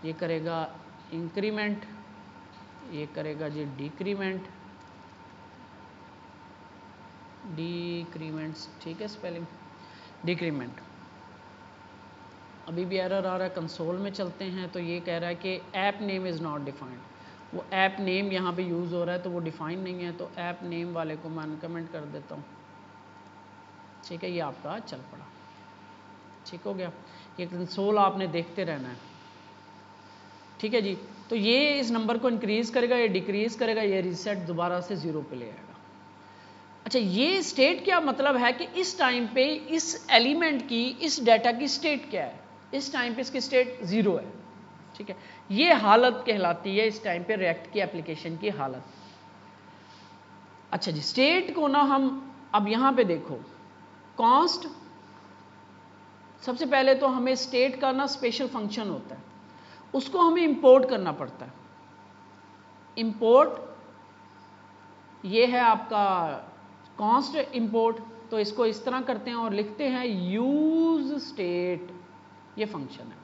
ये करेगा इंक्रीमेंट, ये करेगा जी डिक्रीमेंट, डिक्रीमेंट्स, ठीक है, स्पेलिंग डिक्रीमेंट। अभी भी एरर आ रहा है, कंसोल में चलते हैं, तो ये कह रहा है कि app name is not defined. वो ऐप नेम यहाँ पे यूज़ हो रहा है, तो वो डिफाइन नहीं है, तो ऐप नेम वाले को मैं अनकमेंट कर देता हूँ, ठीक है। ये आपका चल पड़ा, ठीक हो गया। ये कंसोल आपने देखते रहना है, ठीक है जी। तो ये इस नंबर को इंक्रीज़ करेगा, ये डिक्रीज़ करेगा, ये रीसेट दोबारा से 0 पे ले आएगा। अच्छा, ये स्टेट क्या मतलब है कि इस टाइम पे इस एलिमेंट की, इस डाटा की स्टेट क्या है, इस टाइम पे इसकी स्टेट 0 है, ठीक है। ये हालत कहलाती है इस टाइम पे रिएक्ट की एप्लीकेशन की हालत। अच्छा जी, स्टेट को ना हम अब यहाँ पे देखो, कॉन्स्ट, सबसे पहले तो हमें स्टेट का ना स्पेशल फंक्शन होता है, उसको हमें इंपोर्ट करना पड़ता है। इंपोर्ट ये है आपका कॉन्स्ट इंपोर्ट, तो इसको इस तरह करते हैं और लिखते हैं यूज स्टेट, ये फंक्शन है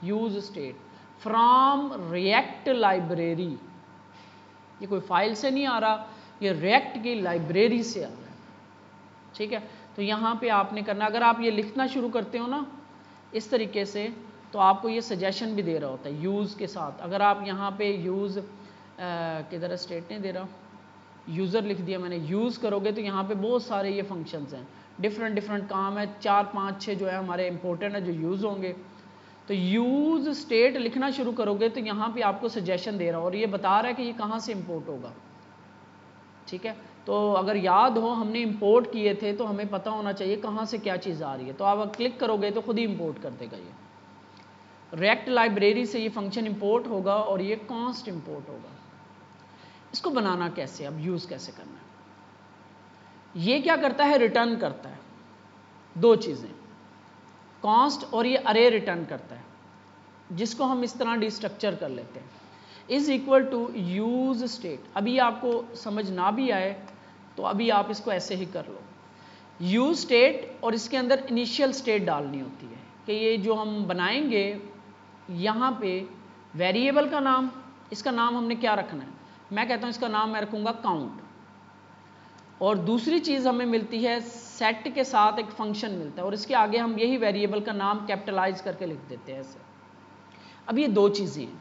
use state from react library. ये कोई फाइल से नहीं आ रहा, ये रिएक्ट की लाइब्रेरी से आ रहा है, ठीक है। तो यहाँ पे आपने करना, अगर आप ये लिखना शुरू करते हो ना इस तरीके से, तो आपको ये सजेशन भी दे रहा होता है यूज़ के साथ। अगर आप यहाँ पे यूज़ किधर स्टेट नहीं दे रहा, यूज़र लिख दिया मैंने, यूज़ करोगे तो यहाँ पे बहुत सारे ये फंक्शंस हैं, डिफरेंट काम है, 4 5 6 जो है हमारे इंपॉर्टेंट है जो यूज़ होंगे। तो यूज़ स्टेट लिखना शुरू करोगे तो यहाँ पे आपको सजेशन दे रहा है और ये बता रहा है कि ये कहाँ से इंपोर्ट होगा, ठीक है। तो अगर याद हो हमने इंपोर्ट किए थे तो हमें पता होना चाहिए कहाँ से क्या चीज़ आ रही है, तो आप क्लिक करोगे तो खुद ही इंपोर्ट कर देगा। ये रिएक्ट लाइब्रेरी से ये फंक्शन इंपोर्ट होगा और ये कॉन्स्ट इंपोर्ट होगा। इसको बनाना कैसे, अब यूज़ कैसे करना है, ये क्या करता है, रिटर्न करता है 2 चीज़ें, कॉन्स्ट और ये अरे रिटर्न करता है, जिसको हम इस तरह डिस्ट्रक्चर कर लेते हैं। Is equal to use state. अभी आपको समझ ना भी आए तो अभी आप इसको ऐसे ही कर लो, यूज स्टेट और इसके अंदर इनिशियल स्टेट डालनी होती है कि ये जो हम बनाएंगे यहाँ पे वेरिएबल का नाम, इसका नाम हमने क्या रखना है, मैं कहता हूँ इसका नाम मैं रखूँगा काउंट। और दूसरी चीज़ हमें मिलती है सेट के साथ एक फंक्शन मिलता है और इसके आगे हम यही वेरिएबल का नाम कैपिटलाइज करके लिख देते हैं ऐसे। अब ये दो चीज़ें हैं,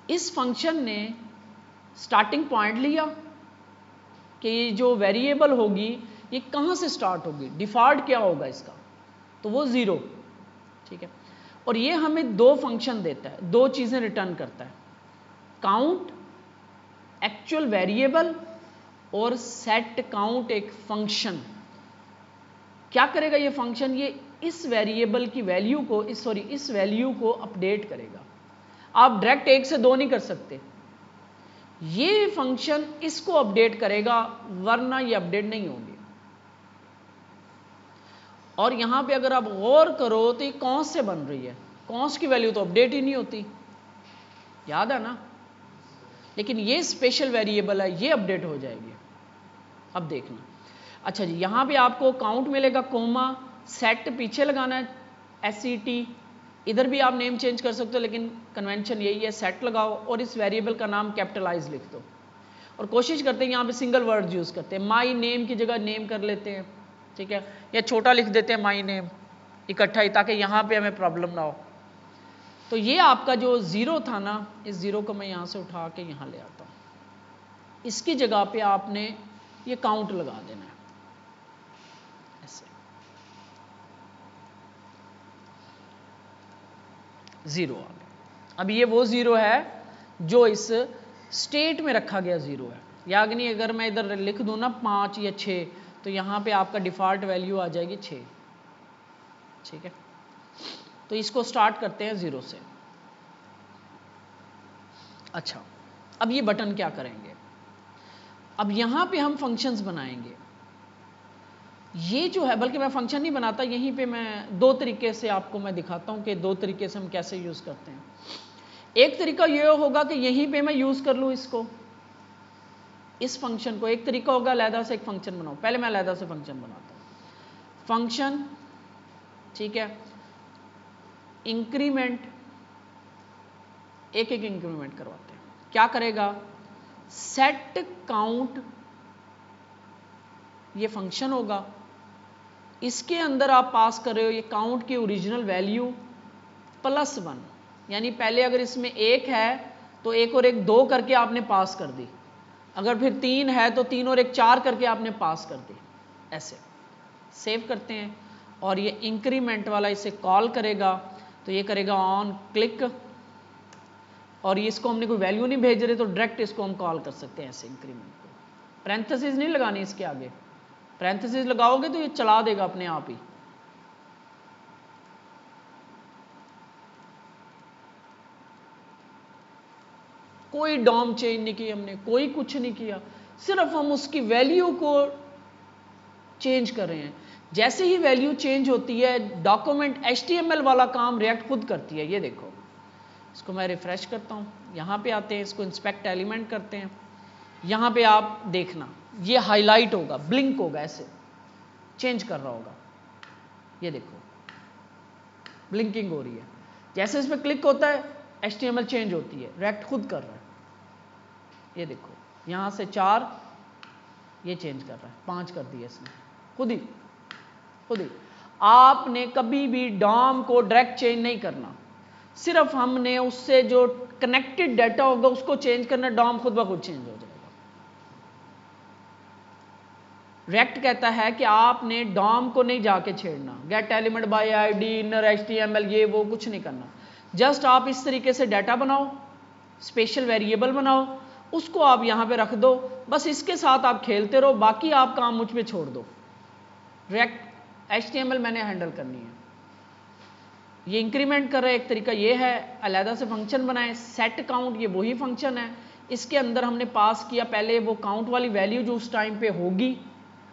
इस फंक्शन ने स्टार्टिंग पॉइंट लिया कि ये जो वेरिएबल होगी ये कहाँ से स्टार्ट होगी, डिफॉल्ट क्या होगा इसका, तो वो 0, ठीक है। और ये हमें दो फंक्शन देता है, दो चीज़ें रिटर्न करता है, काउंट एक्चुअल वेरिएबल और सेट काउंट एक फंक्शन। क्या करेगा ये फंक्शन, ये इस वेरिएबल की वैल्यू को इस वैल्यू को अपडेट करेगा। आप डायरेक्ट 1 से 2 नहीं कर सकते, ये फंक्शन इसको अपडेट करेगा वरना ये अपडेट नहीं होगी। और यहां पे अगर आप गौर करो तो ये कॉन्स से बन रही है, कॉन्स की वैल्यू तो अपडेट ही नहीं होती, याद है ना, लेकिन ये स्पेशल वेरिएबल है, ये अपडेट हो जाएगी। अब देखना, अच्छा जी, यहां पे आपको काउंट मिलेगा कोमा, सेट पीछे लगाना है SET, इधर भी आप नेम चेंज कर सकते हो लेकिन कन्वेंशन यही है, सेट लगाओ और इस वेरिएबल का नाम कैपिटलाइज लिख दो। और कोशिश करते हैं यहाँ पे सिंगल वर्ड यूज़ करते हैं, माई नेम की जगह नेम कर लेते हैं, ठीक है, या छोटा लिख देते हैं माई नेम इकट्ठा ही, ताकि यहाँ पे हमें प्रॉब्लम ना हो। तो ये आपका जो 0 था ना, इस 0 को मैं यहाँ से उठा के यहाँ ले आता हूँ, इसकी जगह पे आपने ये काउंट लगा देना है ऐसे, 0 आ गया। अब ये वो 0 है जो इस स्टेट में रखा गया 0 है, यानी अगर मैं इधर लिख दूं ना 5 या 6 तो यहाँ पे आपका डिफ़ॉल्ट वैल्यू आ जाएगी 6, ठीक है। तो इसको स्टार्ट करते हैं 0 से। अच्छा, अब ये बटन क्या करेंगे, अब यहाँ पे हम फंक्शंस बनाएंगे। ये जो है, बल्कि मैं फंक्शन नहीं बनाता, यहीं पे मैं दो तरीके से आपको मैं दिखाता हूँ कि दो तरीके से हम कैसे यूज़ करते हैं। एक तरीका ये होगा कि यहीं पे मैं यूज़ कर लूँ इसको, इस फंक्शन को। एक तरीका होगा अलहदा से एक फंक्शन बनाओ, पहले मैं अलहदा से फंक्शन बनाता हूँ। फंक्शन, ठीक है, इंक्रीमेंट, एक एक इंक्रीमेंट करवाते हैं। क्या करेगा, सेट काउंट, ये फंक्शन होगा, इसके अंदर आप पास कर रहे हो ये काउंट की ओरिजिनल वैल्यू +1, यानी पहले अगर इसमें 1 है तो 1 और 1 2 करके आपने पास कर दी, अगर फिर 3 है तो 3 और 1 4 करके आपने पास कर दी, ऐसे। सेव करते हैं और ये इंक्रीमेंट वाला इसे कॉल करेगा, तो ये करेगा ऑन क्लिक, और ये इसको हमने कोई वैल्यू नहीं भेज रहे तो डायरेक्ट इसको हम कॉल कर सकते हैं ऐसे इंक्रीमेंट को। पैरेंथेसिस नहीं लगानी इसके आगे, पैरेंथेसिस लगाओगे तो ये चला देगा अपने आप ही। कोई डॉम चेंज नहीं की हमने, कोई कुछ नहीं किया, सिर्फ हम उसकी वैल्यू को चेंज कर रहे हैं। जैसे ही वैल्यू चेंज होती है, डॉक्यूमेंट HTML वाला काम रिएक्ट खुद करती है। ये देखो, इसको मैं रिफ्रेश करता हूँ, यहाँ पे आते हैं, इसको इंस्पेक्ट एलिमेंट करते हैं, यहाँ पे आप देखना ये हाईलाइट होगा, ब्लिंक होगा, ऐसे चेंज कर रहा होगा, ये देखो ब्लिंकिंग हो रही है। जैसे इस पर क्लिक होता है HTML चेंज होती है, रिएक्ट खुद कर रहा है। ये देखो यहाँ से 4 ये चेंज कर रहा है, 5 कर दिया इसने खुद ही। आपने कभी भी डॉम को डायरेक्ट चेंज नहीं करना, सिर्फ हमने उससे जो कनेक्टेड डाटा होगा उसको चेंज करना, डॉम खुद ब खुद चेंज हो जाएगा। रिएक्ट कहता है कि आपने डॉम को नहीं जाके छेड़ना, get element by ID, inner HTML, ये वो कुछ नहीं करना। जस्ट आप इस तरीके से डाटा बनाओ, स्पेशल वेरिएबल बनाओ, उसको आप यहाँ पे रख दो, बस इसके साथ आप खेलते रहो, बाकी आप काम मुझ पे छोड़ दो। रिएक्ट HTML मैंने हैंडल करनी है। ये इंक्रीमेंट कर रहा है, एक तरीका ये है, अलहदा से फंक्शन बनाए। सेट काउंट, ये वही फंक्शन है, इसके अंदर हमने पास किया पहले वो काउंट वाली वैल्यू जो उस टाइम पे होगी,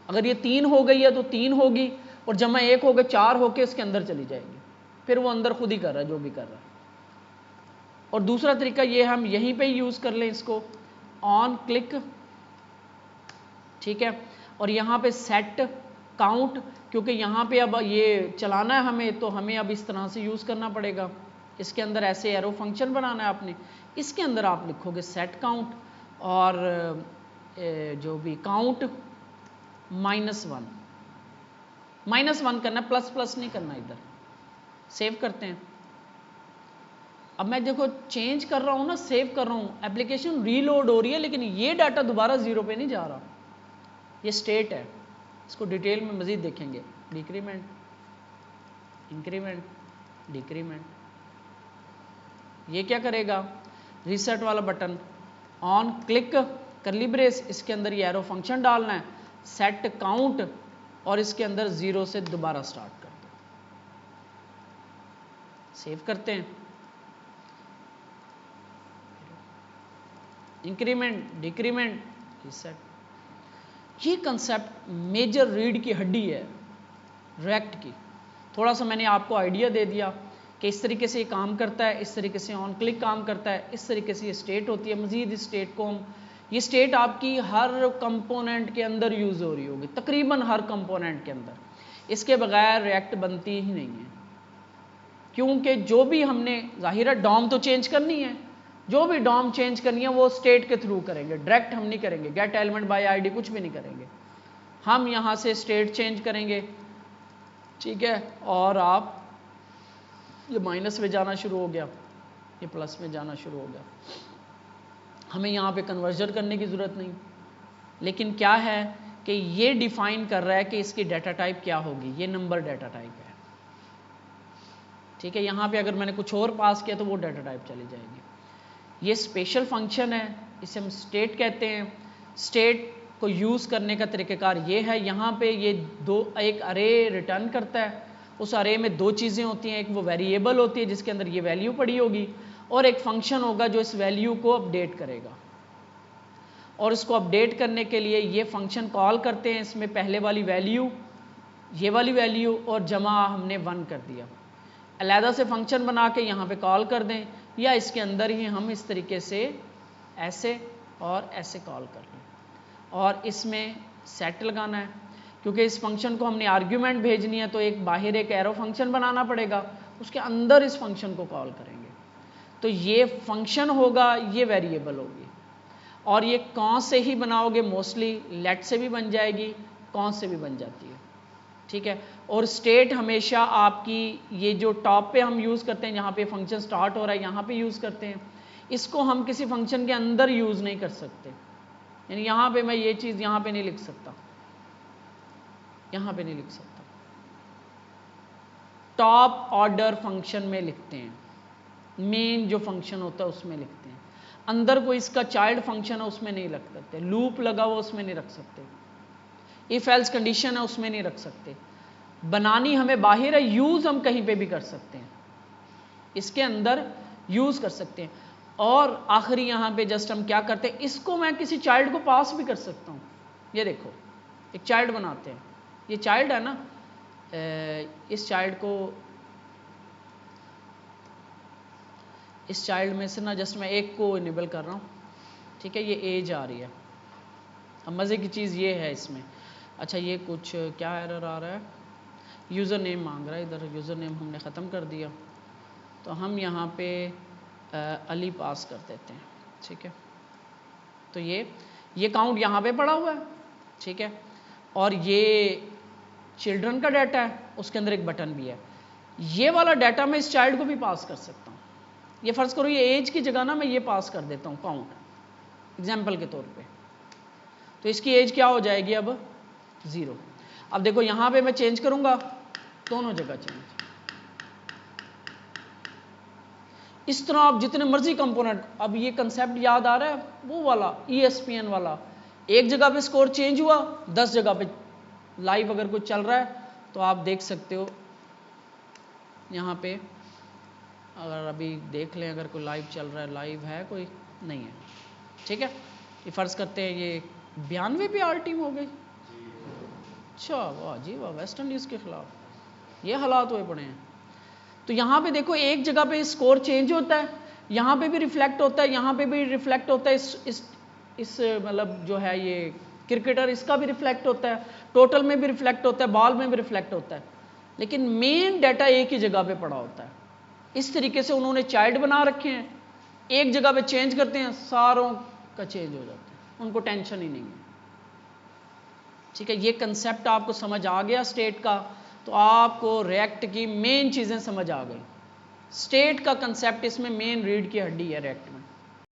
अगर ये 3 हो गई है तो 3 होगी, और जमा 1 हो गए 4 होके इसके अंदर चली जाएगी, फिर वो अंदर खुद ही कर रहा है जो भी कर रहा है। और दूसरा तरीका ये हम यहीं पे यूज़ कर लें इसको, ऑन क्लिक, ठीक है, और यहाँ पे सेट काउंट, क्योंकि यहाँ पे अब ये चलाना है हमें, तो हमें अब इस तरह से यूज़ करना पड़ेगा। इसके अंदर ऐसे एरो फंक्शन बनाना है आपने, इसके अंदर आप लिखोगे सेट काउंट और जो भी काउंट -1, -1 करना, प्लस नहीं करना इधर। सेव करते हैं। अब मैं देखो चेंज कर रहा हूँ ना, सेव कर रहा हूँ, एप्लीकेशन रीलोड हो रही है, लेकिन ये डाटा दोबारा 0 पे नहीं जा रहा, ये स्टेट है। इसको डिटेल में मज़ीद देखेंगे। डिक्रीमेंट, इंक्रीमेंट, डिक्रीमेंट, ये क्या करेगा, रीसेट वाला बटन, ऑन क्लिक, करली ब्रेस, इसके अंदर ये एरो फंक्शन डालना है, सेट काउंट, और इसके अंदर 0 से दोबारा स्टार्ट कर दो। सेव करते हैं। Increment, decrement, reset. ये कंसेप्ट मेजर रीड की हड्डी है रिएक्ट की। थोड़ा सा मैंने आपको आइडिया दे दिया कि इस तरीके से ये काम करता है, इस तरीके से ऑन क्लिक काम करता है, इस तरीके से ये स्टेट होती है। मज़ीद इस स्टेट को हम, ये स्टेट आपकी हर कंपोनेंट के अंदर यूज़ हो रही होगी, तकरीबन हर कंपोनेंट के अंदर। इसके बगैर रिएक्ट बनती ही नहीं है, क्योंकि जो भी हमने, ज़ाहिर है डॉम तो चेंज करनी है, जो भी डॉम चेंज करनी है वो स्टेट के थ्रू करेंगे, डायरेक्ट हम नहीं करेंगे, गेट एलिमेंट बाय आईडी कुछ भी नहीं करेंगे। हम यहाँ से स्टेट चेंज करेंगे, ठीक है, और आप ये माइनस में जाना शुरू हो गया, ये प्लस में जाना शुरू हो गया। हमें यहाँ पे कन्वर्जन करने की ज़रूरत नहीं, लेकिन क्या है कि ये डिफाइन कर रहा है कि इसकी डाटा टाइप क्या होगी। ये नंबर डाटा टाइप है, ठीक है। यहाँ पे अगर मैंने कुछ और पास किया तो वो डाटा टाइप चली जाएगी। ये स्पेशल फंक्शन है, इसे हम स्टेट कहते हैं। स्टेट को यूज़ करने का तरीक़ाकार ये है, यहाँ पे ये एक अरे रिटर्न करता है। उस अरे में दो चीज़ें होती हैं, एक वो वेरिएबल होती है जिसके अंदर ये वैल्यू पड़ी होगी, और एक फंक्शन होगा जो इस वैल्यू को अपडेट करेगा। और इसको अपडेट करने के लिए ये फंक्शन कॉल करते हैं। इसमें पहले वाली वैल्यू, ये वाली वैल्यू और जमा हमने 1 कर दिया। अलहदा से फंक्शन बना के यहाँ पे कॉल कर दें, या इसके अंदर ही हम इस तरीके से ऐसे और ऐसे कॉल कर लें, और इसमें सेट लगाना है, क्योंकि इस फंक्शन को हमने आर्ग्यूमेंट भेजनी है, तो एक बाहर एक एरो फंक्शन बनाना पड़ेगा, उसके अंदर इस फंक्शन को कॉल करेंगे। तो ये फंक्शन होगा, ये वेरिएबल होगी, और ये कौन से ही बनाओगे, मोस्टली लेट से भी बन जाएगी, कौन से भी बन जाती है, ठीक है। और स्टेट हमेशा आपकी, ये जो टॉप पे हम यूज़ करते हैं, जहाँ पे फंक्शन स्टार्ट हो रहा है यहाँ पे यूज़ करते हैं, इसको हम किसी फंक्शन के अंदर यूज़ नहीं कर सकते। यानी यहाँ पे मैं ये चीज़ यहाँ पे नहीं लिख सकता, यहाँ पे नहीं लिख सकता। टॉप ऑर्डर फंक्शन में लिखते हैं, मेन जो फंक्शन होता है उसमें लिखते हैं। अंदर कोई इसका चाइल्ड फंक्शन है उसमें नहीं रख सकते, लूप लगा हुआ उसमें नहीं रख सकते, इफ एल्स कंडीशन है उसमें नहीं रख सकते। बनानी हमें बाहर है, यूज़ हम कहीं पे भी कर सकते हैं, इसके अंदर यूज़ कर सकते हैं। और आखिरी यहाँ पे जस्ट हम क्या करते हैं, इसको मैं किसी चाइल्ड को पास भी कर सकता हूँ। ये देखो, एक चाइल्ड बनाते हैं, ये चाइल्ड है ना, इस चाइल्ड को, इस चाइल्ड में से ना जस्ट मैं एक को इनेबल कर रहा हूँ, ठीक है। ये एज आ रही है। अब मज़े की चीज़ ये है इसमें, अच्छा ये कुछ क्या एरर आ रहा है, यूज़र नेम मांग रहा है, इधर यूज़र नेम हमने ख़त्म कर दिया, तो हम यहाँ पे अली पास कर देते हैं, ठीक है। तो ये काउंट यहाँ पे पड़ा हुआ है, ठीक है, और ये चिल्ड्रन का डाटा है, उसके अंदर एक बटन भी है। ये वाला डाटा मैं इस चाइल्ड को भी पास कर सकता हूँ। ये फ़र्ज़ करो ये एज की जगह ना मैं ये पास कर देता हूँ काउंट, एग्जाम्पल के तौर पे, तो इसकी एज क्या हो जाएगी अब 0। अब देखो यहाँ पे मैं चेंज करूँगा, दोनों जगह चेंज। इस तरह आप जितने मर्जी कंपोनेंट, अब ये कंसेप्ट याद आ रहा है वो वाला ESPN वाला, एक जगह पे स्कोर चेंज हुआ, 10 जगह पे लाइव अगर कुछ चल रहा है तो आप देख सकते हो। यहाँ पे अगर अभी देख लें, अगर कोई लाइव चल रहा है, लाइव है कोई नहीं है, ठीक है। ये फ़र्ज़ करते हैं ये 92 पे आर टीम हो गई। अच्छा वाह जी वाह, वेस्ट इंडीज़ के ख़िलाफ़ ये हालात हुए पड़े हैं। तो यहाँ पे देखो एक जगह पे स्कोर चेंज होता है, यहाँ पे भी रिफ्लेक्ट होता है, यहाँ पे भी रिफ्लेक्ट होता है, इस मतलब जो है ये क्रिकेटर, इसका भी रिफ्लेक्ट होता है, टोटल में भी रिफ्लेक्ट होता है, बॉल में भी रिफ्लेक्ट होता है, लेकिन मेन डाटा एक ही जगह पे पड़ा होता है। इस तरीके से उन्होंने चार्ट बना रखे हैं, एक जगह पे चेंज करते हैं, सारों का चेंज हो जाता है, उनको टेंशन ही नहीं है। ठीक है, ये कंसेप्ट आपको समझ आ गया स्टेट का, तो आपको रिएक्ट की मेन चीज़ें समझ आ गई। स्टेट का कंसेप्ट इसमें मेन रीढ़ की हड्डी है रिएक्ट में।